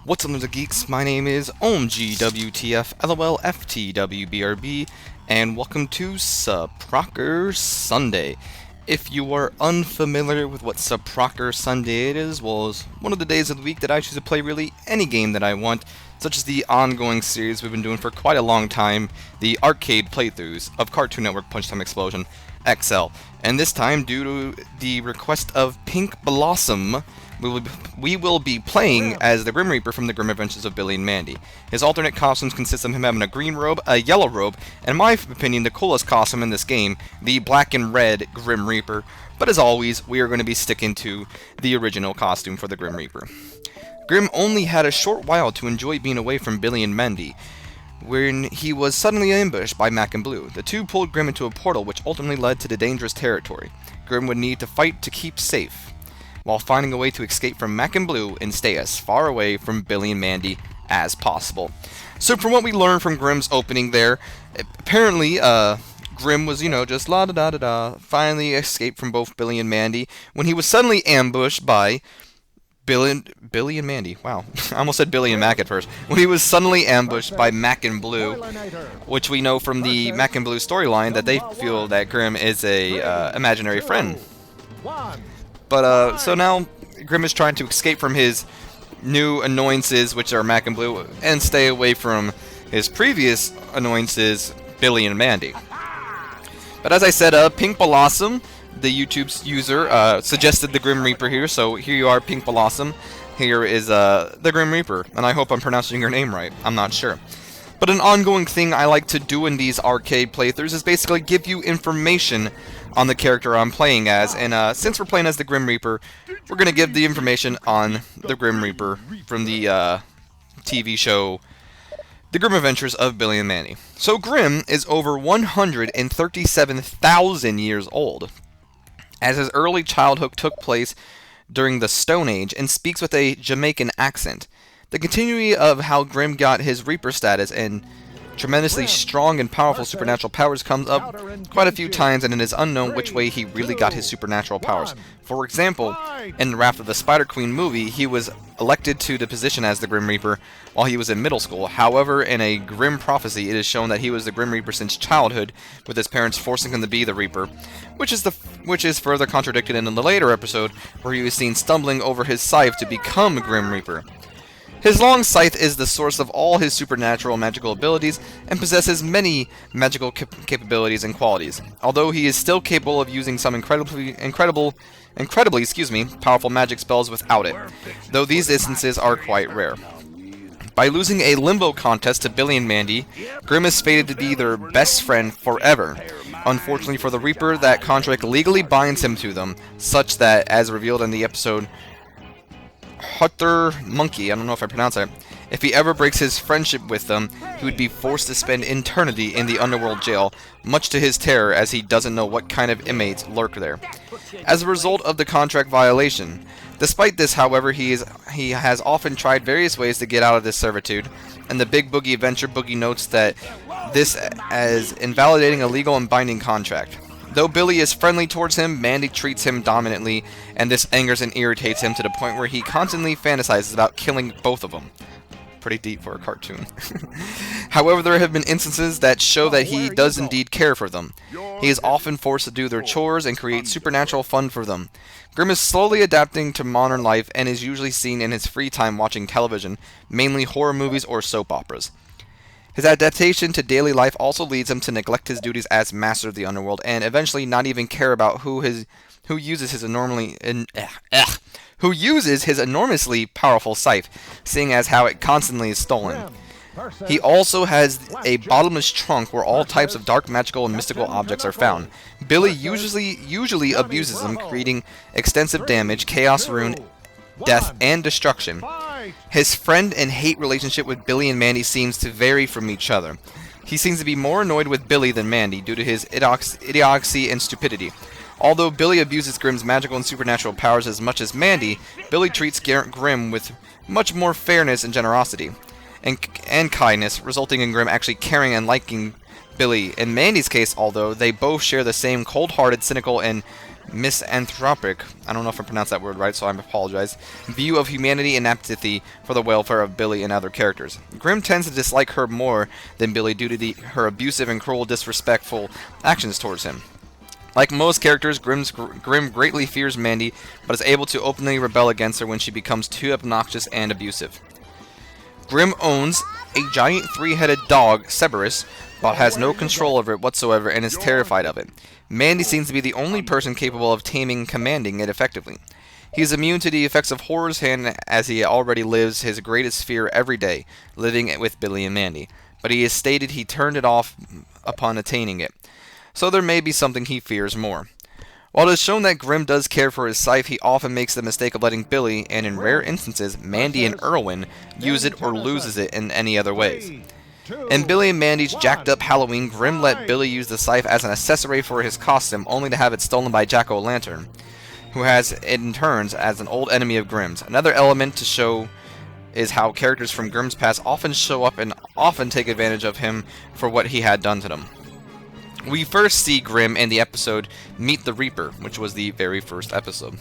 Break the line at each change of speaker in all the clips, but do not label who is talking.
What's up, the geeks? My name is OMGWTFLOLFTWBRB, and welcome to Suprocker Sunday. If you are unfamiliar with what Suprocker Sunday is, well, it's one of the days of the week that I choose to play really any game that I want, such as the ongoing series we've been doing for quite a long time, the arcade playthroughs of Cartoon Network Punch Time Explosion XL. And this time, due to the request of Pink Blossom, we will be playing as the Grim Reaper from the Grim Adventures of Billy and Mandy. His alternate costumes consist of him having a green robe, a yellow robe, and in my opinion the coolest costume in this game, the black and red Grim Reaper. But as always, we are going to be sticking to the original costume for the Grim Reaper. Grim only had a short while to enjoy being away from Billy and Mandy when he was suddenly ambushed by Mac and Blue. The two pulled Grim into a portal which ultimately led to the dangerous territory. Grim would need to fight to keep safe, while finding a way to escape from Mac and Blue and stay as far away from Billy and Mandy as possible. So from what we learned from Grim's opening there, apparently Grim was, just la-da-da-da-da, finally escaped from both Billy and Mandy when he was suddenly ambushed by Billy and Mandy. Wow, I almost said Billy and Mac at first. When he was suddenly ambushed by Mac and Blue, which we know from the Mac and Blue storyline that they feel that Grim is a imaginary friend. But, so now Grim is trying to escape from his new annoyances, which are Mac and Blue, and stay away from his previous annoyances, Billy and Mandy. But as I said, Pink Blossom, the YouTube user, suggested the Grim Reaper here, so here you are, Pink Blossom. Here is the Grim Reaper, and I hope I'm pronouncing your name right. I'm not sure. But an ongoing thing I like to do in these arcade playthroughs is basically give you information on the character I'm playing as, and since we're playing as the Grim Reaper, we're going to give the information on the Grim Reaper from the TV show The Grim Adventures of Billy and Mandy. So Grim is over 137,000 years old, as his early childhood took place during the Stone Age and speaks with a Jamaican accent. The continuity of how Grim got his Reaper status and tremendously strong and powerful supernatural powers comes up quite a few times, and it is unknown which way he really got his supernatural powers. For example, in the Wrath of the Spider Queen movie, he was elected to the position as the Grim Reaper while he was in middle school. However, in a Grim prophecy, it is shown that he was the Grim Reaper since childhood, with his parents forcing him to be the Reaper, which is further contradicted in the later episode, where he was seen stumbling over his scythe to become Grim Reaper. His long scythe is the source of all his supernatural magical abilities and possesses many magical capabilities and qualities, although he is still capable of using some incredibly powerful magic spells without it, though these instances are quite rare. By losing a limbo contest to Billy and Mandy, Grim is fated to be their best friend forever. Unfortunately for the Reaper, that contract legally binds him to them, such that, as revealed in the episode Hutter Monkey, I don't know if I pronounce that, if he ever breaks his friendship with them, he would be forced to spend eternity in the underworld jail, much to his terror, as he doesn't know what kind of inmates lurk there, as a result of the contract violation. Despite this, however, he has often tried various ways to get out of this servitude, and the Big Boogie Adventure Boogie notes that this as invalidating a legal and binding contract. Though Billy is friendly towards him, Mandy treats him dominantly, and this angers and irritates him to the point where he constantly fantasizes about killing both of them. Pretty deep for a cartoon. However, there have been instances that show that he does indeed care for them. He is often forced to do their chores and create supernatural fun for them. Grim is slowly adapting to modern life and is usually seen in his free time watching television, mainly horror movies or soap operas. His adaptation to daily life also leads him to neglect his duties as master of the underworld and eventually not even care about who uses his enormously powerful scythe, seeing as how it constantly is stolen. He also has a bottomless trunk where all types of dark, magical, and mystical objects are found. Billy usually abuses them, creating extensive damage, chaos, ruin, death, and destruction. His friend and hate relationship with Billy and Mandy seems to vary from each other. He seems to be more annoyed with Billy than Mandy due to his idiocy and stupidity. Although Billy abuses Grim's magical and supernatural powers as much as Mandy, Billy treats Grim with much more fairness and generosity and kindness, resulting in Grim actually caring and liking Billy. In Mandy's case, although, they both share the same cold-hearted, cynical, and misanthropic, I don't know if I pronounced that word right, so I apologize, view of humanity and apathy for the welfare of Billy and other characters. Grimm tends to dislike her more than Billy due to her abusive and cruel, disrespectful actions towards him. Like most characters, Grimm greatly fears Mandy, but is able to openly rebel against her when she becomes too obnoxious and abusive. Grimm owns a giant three-headed dog, Cerberus, but has no control over it whatsoever and is terrified of it. Mandy seems to be the only person capable of taming and commanding it effectively. He is immune to the effects of Horror's hand as he already lives his greatest fear every day, living with Billy and Mandy, but he has stated he turned it off upon attaining it. So there may be something he fears more. While it is shown that Grimm does care for his scythe, he often makes the mistake of letting Billy, and in rare instances, Mandy and Irwin, use it or loses it in any other ways. In Billy and Mandy's jacked up Halloween, Grimm let Billy use the scythe as an accessory for his costume, only to have it stolen by Jack-o'-lantern, who has it in turns as an old enemy of Grimm's. Another element to show is how characters from Grimm's past often show up and often take advantage of him for what he had done to them. We first see Grimm in the episode Meet the Reaper, which was the very first episode.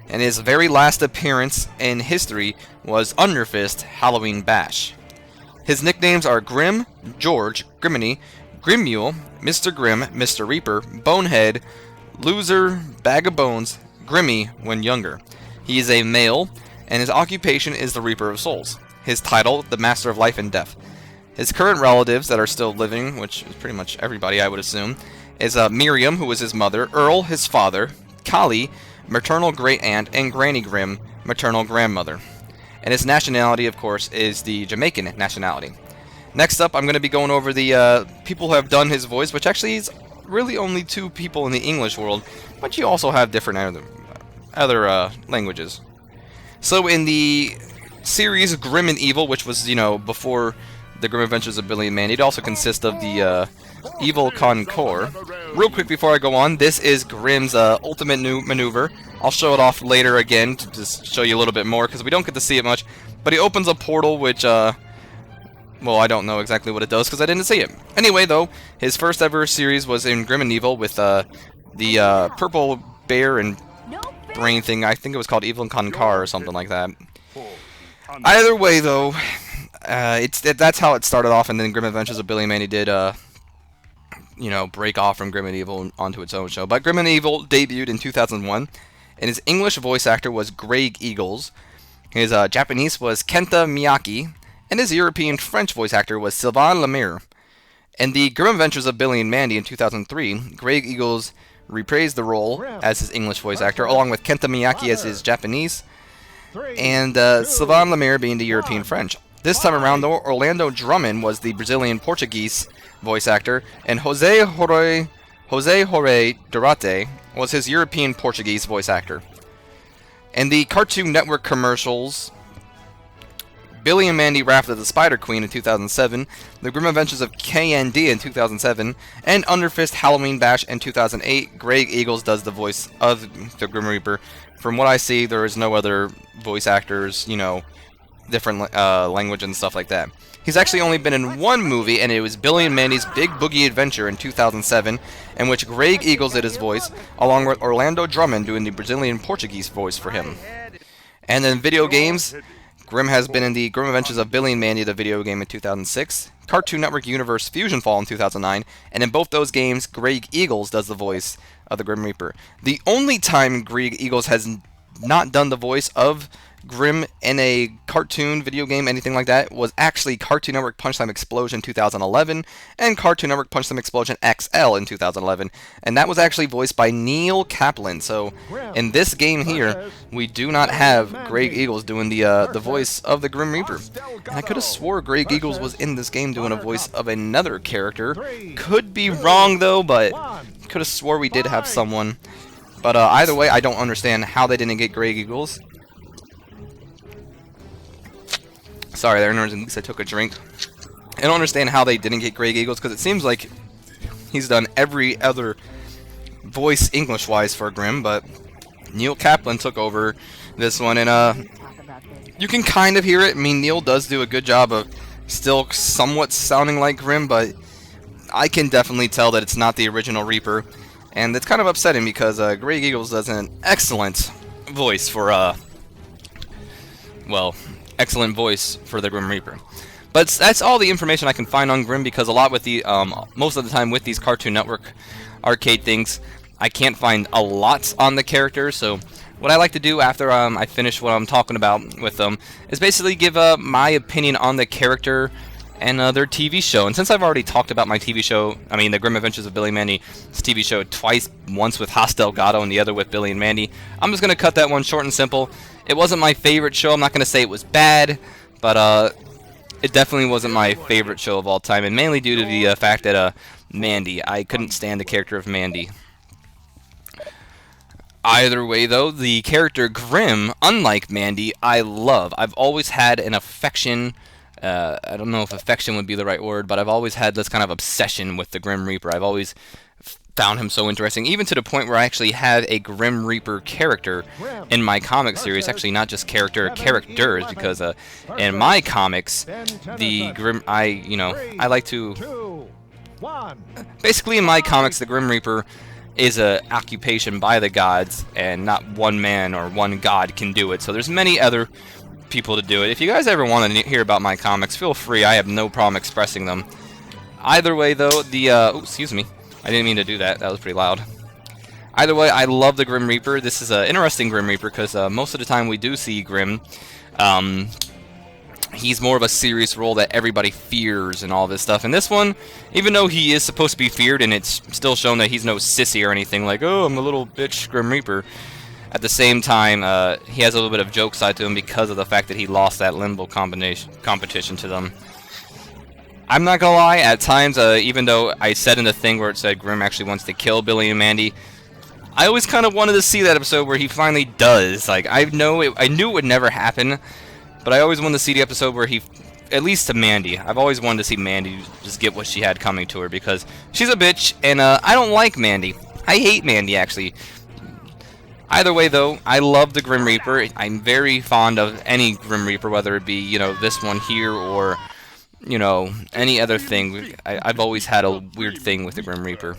And his very last appearance in history was Underfist Halloween Bash. His nicknames are Grimm, George, Griminy, Grimmule, Mr. Grimm, Mr. Reaper, Bonehead, Loser, Bag of Bones, Grimmy when younger. He is a male, and his occupation is the Reaper of Souls. His title, the Master of Life and Death. His current relatives that are still living, which is pretty much everybody I would assume, is Miriam, who was his mother, Earl, his father, Kali, maternal great-aunt, and Granny Grimm, maternal grandmother. And his nationality, of course, is the Jamaican nationality. Next up, I'm going to be going over the people who have done his voice, which actually is really only 2 people in the English world, but you also have different other languages. So in the series Grim and Evil, which was, before the Grim Adventures of Billy and Mandy, it also consists of the Evil Concours. Real quick before I go on, this is Grimm's ultimate new maneuver. I'll show it off later again to just show you a little bit more, because we don't get to see it much. But he opens a portal, which, well, I don't know exactly what it does, because I didn't see it. Anyway, though, his first ever series was in Grim and Evil with the purple bear and brain thing. I think it was called Evil Concours or something like that. Either way, though, that's how it started off, and then Grim Adventures of Billy and Mandy did, break off from Grim and Evil onto its own show. But Grim and Evil debuted in 2001, and his English voice actor was Greg Eagles. His Japanese was Kenta Miyake, and his European French voice actor was Sylvain Lemaire. In the Grim Adventures of Billy and Mandy in 2003, Greg Eagles reprised the role as his English voice actor, along with Kenta Miyake as his Japanese, and Sylvain Lemaire being the European French. This time around, though, Orlando Drummond was the Brazilian Portuguese voice actor, and Jose Jorge Durate was his European Portuguese voice actor. In the Cartoon Network commercials, Billy and Mandy Wrath of the Spider Queen in 2007, The Grim Adventures of KND in 2007, and Underfist Halloween Bash in 2008, Greg Eagles does the voice of the Grim Reaper. From what I see, there is no other voice actors, different language and stuff like that. He's actually only been in one movie, and it was Billy and Mandy's Big Boogie Adventure in 2007, in which Greg Eagles did his voice, along with Orlando Drummond doing the Brazilian Portuguese voice for him. And in video games, Grimm has been in the Grim Adventures of Billy and Mandy, the video game, in 2006, Cartoon Network Universe Fusion Fall in 2009, and in both those games, Greg Eagles does the voice of the Grim Reaper. The only time Greg Eagles has not done the voice of Grimm in a cartoon, video game, anything like that, was actually Cartoon Network Punch Time Explosion 2011 and Cartoon Network Punch Time Explosion XL in 2011, and that was actually voiced by Neil Kaplan. So in this game here, we do not have Greg Eagles doing the voice of the Grim Reaper. And I could have swore Greg Eagles was in this game doing a voice of another character. Could be wrong though, but could have swore we did have someone. But either way, I don't understand how they didn't get Greg Eagles. Sorry, there, at least I took a drink. I don't understand how they didn't get Greg Eagles, because it seems like he's done every other voice English-wise for Grimm, but Neil Kaplan took over this one, and you can kind of hear it. I mean, Neil does do a good job of still somewhat sounding like Grimm, but I can definitely tell that it's not the original Reaper, and it's kind of upsetting because Greg Eagles does an excellent voice for, well, excellent voice for the Grim Reaper. But that's all the information I can find on Grim, because a lot with the, most of the time with these Cartoon Network arcade things, I can't find a lot on the character. So what I like to do after I finish what I'm talking about with them is basically give my opinion on the character and their TV show. And since I've already talked about my TV show, I mean the Grim Adventures of Billy and Mandy's TV show twice, once with Hoss Delgado and the other with Billy and Mandy, I'm just going to cut that one short and simple. It wasn't my favorite show. I'm not going to say it was bad, but it definitely wasn't my favorite show of all time, and mainly due to the fact that Mandy, I couldn't stand the character of Mandy. Either way, though, the character Grim, unlike Mandy, I love. I've always had an affection. I don't know if affection would be the right word, but I've always had this kind of obsession with the Grim Reaper. I've always found him so interesting, even to the point where I actually have a Grim Reaper character in my comic series. Actually, not just characters, because in my comics, the Grim, I like to, basically in my comics, the Grim Reaper is a occupation by the gods, and not one man or one god can do it. So there's many other people to do it. If you guys ever want to hear about my comics, feel free. I have no problem expressing them. Either way, though, the excuse me, I didn't mean to do that. That was pretty loud. Either way, I love the Grim Reaper. This is an interesting Grim Reaper because most of the time we do see Grim, he's more of a serious role that everybody fears and all this stuff. And this one, even though he is supposed to be feared, and it's still shown that he's no sissy or anything like, oh, I'm a little bitch Grim Reaper, at the same time, he has a little bit of joke side to him because of the fact that he lost that limbo competition to them. I'm not gonna lie, at times, even though I said in the thing where it said Grim actually wants to kill Billy and Mandy, I always kind of wanted to see that episode where he finally does. Like, I knew it would never happen, but I always wanted to see the episode where he, at least to Mandy, I've always wanted to see Mandy just get what she had coming to her, because she's a bitch, and I don't like Mandy. I hate Mandy, actually. Either way, though, I love the Grim Reaper. I'm very fond of any Grim Reaper, whether it be, you know, this one here or, you know, any other thing. I've always had a weird thing with the Grim Reaper.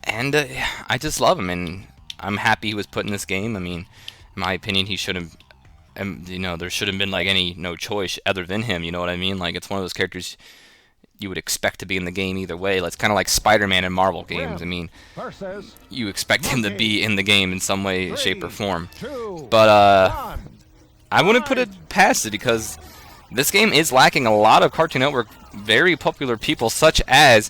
And I just love him, and I'm happy he was put in this game. I mean, in my opinion, he shouldn't, you know, there shouldn't have been, like, no choice other than him, you know what I mean? Like, it's one of those characters you would expect to be in the game either way. It's kind of like Spider-Man in Marvel games. I mean, you expect him to be in the game in some way, shape, or form. But I wouldn't put it past it, because this game is lacking a lot of Cartoon Network very popular people, such as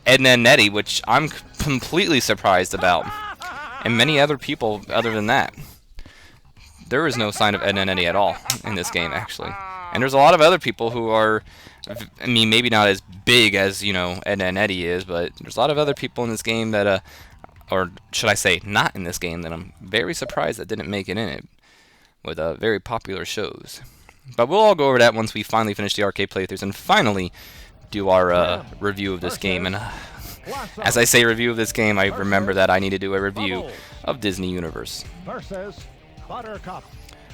Ed, Edd n Eddy, which I'm completely surprised about, and many other people other than that. There is no sign of Ed, Edd n Eddy at all in this game, actually. And there's a lot of other people who are, I mean, maybe not as big as, you know, Ed, Edd n Eddy is, but there's a lot of other people in this game that, or should I say, not in this game, that I'm very surprised that didn't make it in it, with very popular shows. But we'll all go over that once we finally finish the arcade playthroughs and finally do our review of this game. And as I say review of this game, I remember that I need to do a review of Disney Universe.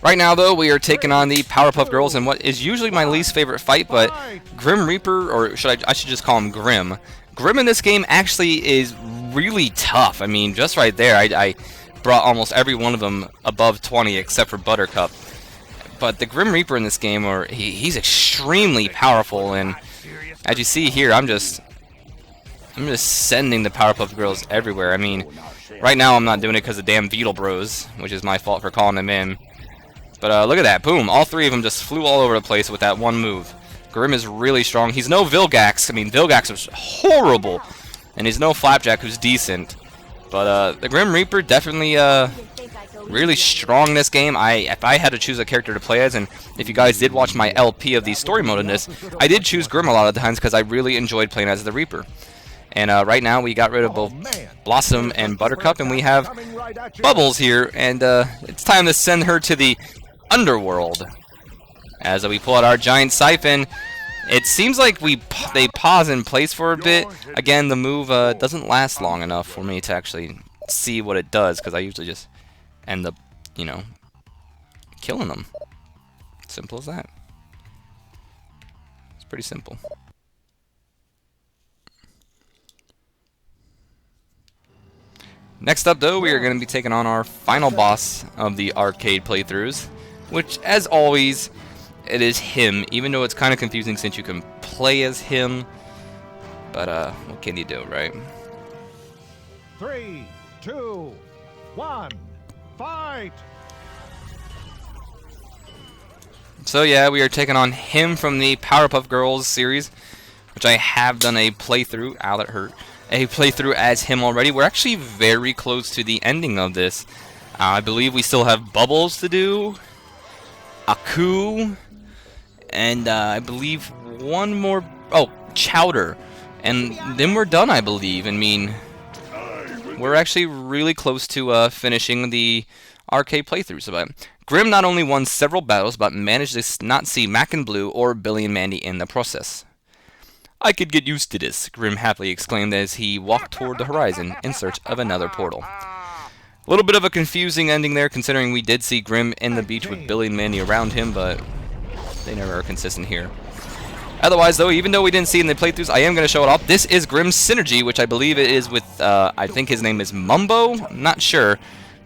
Right now, though, we are taking on the Powerpuff Girls in what is usually my least favorite fight, but Grim Reaper, or I should just call him Grim. Grim in this game actually is really tough. I mean, just right there, I brought almost every one of them above 20 except for Buttercup. But the Grim Reaper in this game, he's extremely powerful, and as you see here, I'm just sending the Powerpuff Girls everywhere. I mean, right now I'm not doing it because of damn Beetle Bros, which is my fault for calling them in. But look at that, boom, all three of them just flew all over the place with that one move. Grim is really strong. He's no Vilgax. I mean, Vilgax was horrible, and he's no Flapjack, who's decent. But the Grim Reaper definitely really strong in this game. If I had to choose a character to play as, and if you guys did watch my LP of the story mode in this, I did choose Grim a lot of the times because I really enjoyed playing as the Reaper. And right now we got rid of both Blossom and Buttercup, and we have Bubbles here, and it's time to send her to the underworld. As we pull out our giant siphon, it seems like they pause in place for a bit. Again, the move doesn't last long enough for me to actually see what it does, because I usually just end up, you know, killing them. Simple as that. It's pretty simple. Next up, though, we are going to be taking on our final boss of the arcade playthroughs, which, as always, it is him, even though it's kind of confusing since you can play as him. But, what can you do, right?
3, 2, 1, fight!
So yeah, we are taking on him from the Powerpuff Girls series, which I have done a playthrough. Ow, that hurt. A playthrough as him already. We're actually very close to the ending of this. I believe we still have Bubbles to do, Aku, and I believe one more. Oh, Chowder, and then we're done. I believe. I mean, we're actually really close to finishing the arcade playthrough. So, Grim not only won several battles, but managed to not see Mac and Blue or Billy and Mandy in the process. "I could get used to this," Grim happily exclaimed as he walked toward the horizon in search of another portal. A little bit of a confusing ending there, considering we did see Grim in the beach with Billy and Mandy around him, but they never are consistent here. Otherwise, though, even though we didn't see it in the playthroughs, I am going to show it off. This is Grim's Synergy, which I believe it is with, I think his name is Mumbo? I'm not sure.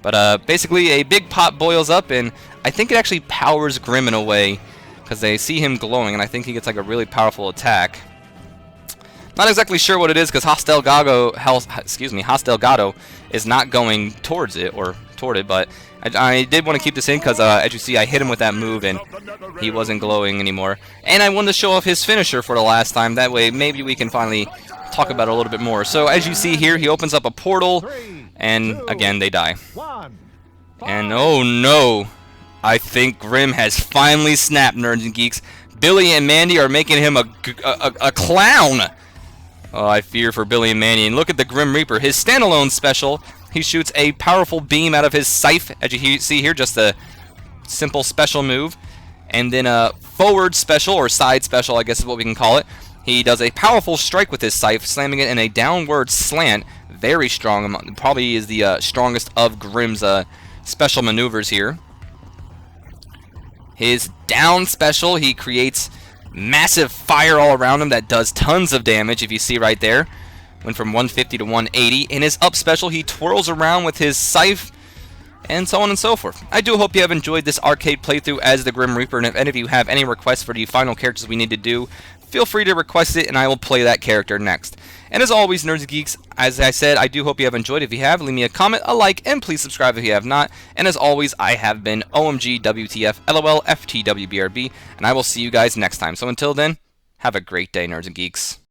But basically, a big pot boils up, and I think it actually powers Grim in a way, because they see him glowing, and I think he gets like a really powerful attack. Not exactly sure what it is, because Hostel Gato is not going towards it, or toward it, but I did want to keep this in, because as you see, I hit him with that move, and he wasn't glowing anymore. And I wanted to show off his finisher for the last time, that way maybe we can finally talk about it a little bit more. So as you see here, he opens up a portal, and again, they die. And oh no, I think Grim has finally snapped, nerds and geeks. Billy and Mandy are making him a clown. Oh, I fear for Billy and Mandy. And look at the Grim Reaper, his standalone special. He shoots a powerful beam out of his scythe, as you see here, just a simple special move. And then a forward special, or side special, I guess is what we can call it. He does a powerful strike with his scythe, slamming it in a downward slant. Very strong, probably is the strongest of Grim's special maneuvers here. His down special, he creates massive fire all around him that does tons of damage, if you see right there. Went from 150 to 180. In his up special, he twirls around with his scythe, and so on and so forth. I do hope you have enjoyed this arcade playthrough as the Grim Reaper, and if any of you have any requests for the final characters we need to do, feel free to request it, and I will play that character next. And as always, nerds and geeks, as I said, I do hope you have enjoyed. If you have, leave me a comment, a like, and please subscribe if you have not. And as always, I have been OMG WTF LOL FTWBRB, and I will see you guys next time. So until then, have a great day, nerds and geeks.